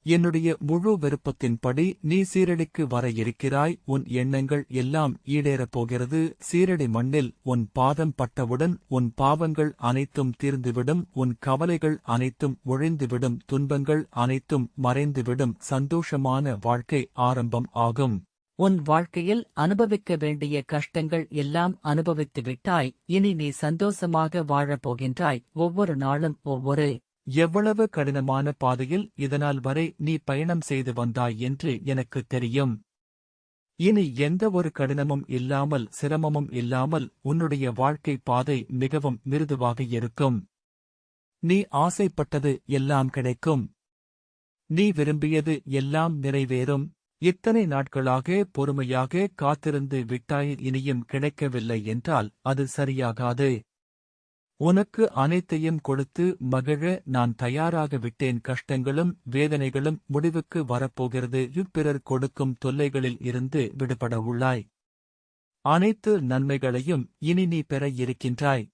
என்னுடைய முழு விருப்பத்தின்படி நீ சீரடிக்கு வர இருக்கிறாய். உன் எண்ணங்கள் எல்லாம் ஈடேறப் போகிறது. சீரடி மண்ணில் உன் பாதம் பட்டவுடன் உன் பாவங்கள் அனைத்தும் தீர்ந்துவிடும். உன் கவலைகள் அனைத்தும் ஒழிந்துவிடும். துன்பங்கள் அனைத்தும் மறைந்துவிடும். சந்தோஷமான வாழ்க்கை ஆரம்பம் ஆகும். உன் வாழ்க்கையில் அனுபவிக்க வேண்டிய கஷ்டங்கள் எல்லாம் அனுபவித்து விட்டாய். இனி நீ சந்தோஷமாக வாழப் போகின்றாய். ஒவ்வொரு நாளும் ஒவ்வொரு எவ்வளவு கடினமான பாதையில் இதனால் வரை நீ பயணம் செய்து வந்தாய் என்று எனக்கு தெரியும். இனி எந்த ஒரு கடினமும் இல்லாமல் சிரமமும் இல்லாமல் உன்னுடைய வாழ்க்கை பாதை மிகவும் மிருதுவாக இருக்கும். நீ ஆசைப்பட்டது எல்லாம் கிடைக்கும். நீ விரும்பியது எல்லாம் நிறைவேறும். இத்தனை நாட்களாக பொறுமையாக காத்திருந்து விட்டாய். இனியும் கிடைக்கவில்லை என்றால் அது சரியாகாது. உனக்கு அனைத்தையும் கொடுத்து மகிழ நான் தயாராக விட்டேன். கஷ்டங்களும் வேதனைகளும் முடிவுக்கு வரப்போகிறது. பிறர் கொடுக்கும் தொல்லைகளில் இருந்து விடுபட உள்ளாய். அனைத்து நன்மைகளையும் இனி நீ பெற இருக்கின்றாய்.